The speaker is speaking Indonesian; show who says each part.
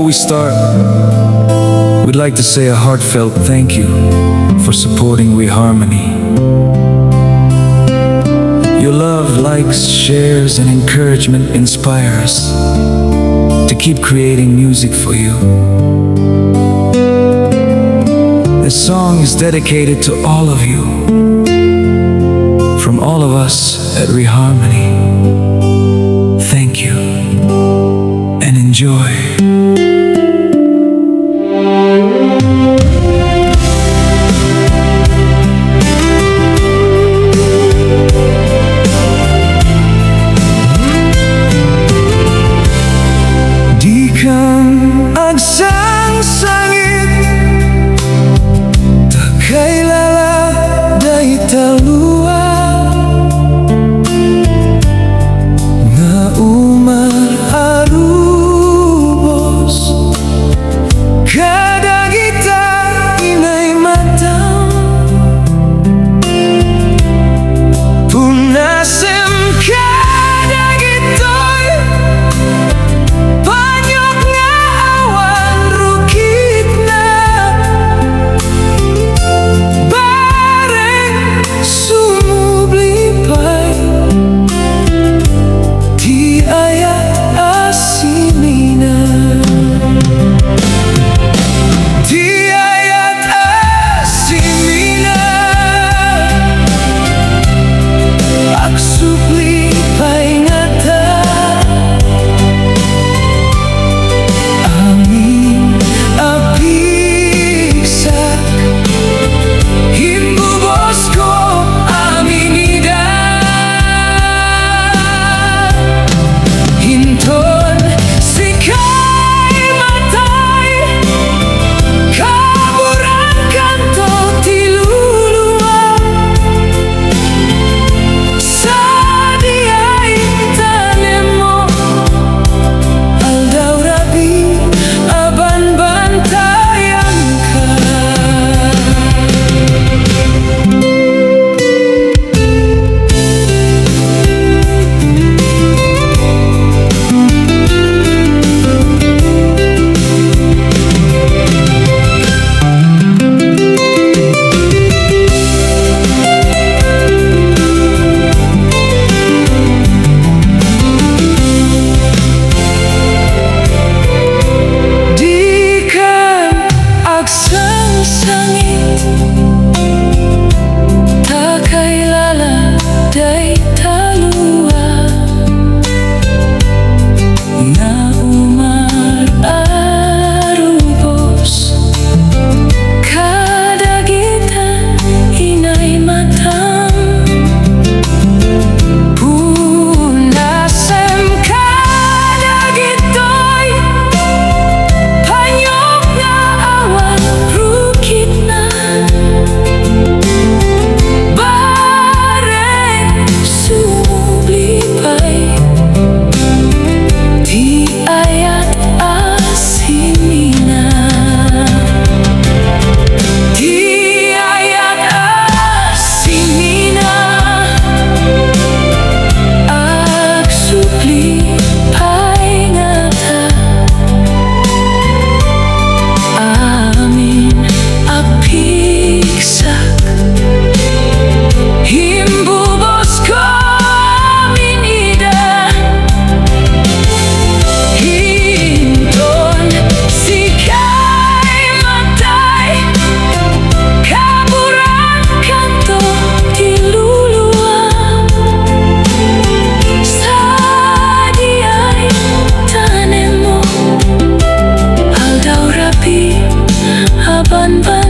Speaker 1: we start, we'd like to say a heartfelt thank you for supporting WeHarmony. Your love, likes, shares, and encouragement inspire us to keep creating music for you. This song is dedicated to all of you, from all of us at WeHarmony. Thank you, and enjoy. Di kang agsang sangit, takailala day talua, nga umararubos, kada kita inay matang, punasem kada gitoy, banyok nga awan rukit na, bareng sumublipay, di aya asimina, di ayat asimina, agsublipay nga ta, amin apigsak, himbubos ko aminida, hinton sikay matay, kaburang kanto tiluluwa, sa diay tanim mo, aldaw rabi aban bantayan ka. Di kan agsang sangit, takailala day talua, nga umararubos, kada kita inay matang, punasem kada gitoy, banyok nga awan rukit na, bareng sumublipay, di ayat asimina, di ayat asimina, agsublipay nga ta, amin apigsak, himbubos ko aminida, hinton sikay matay, kaburang kanto tiluluwa, sa diay tanim mo, aldaw rabi aban bantayan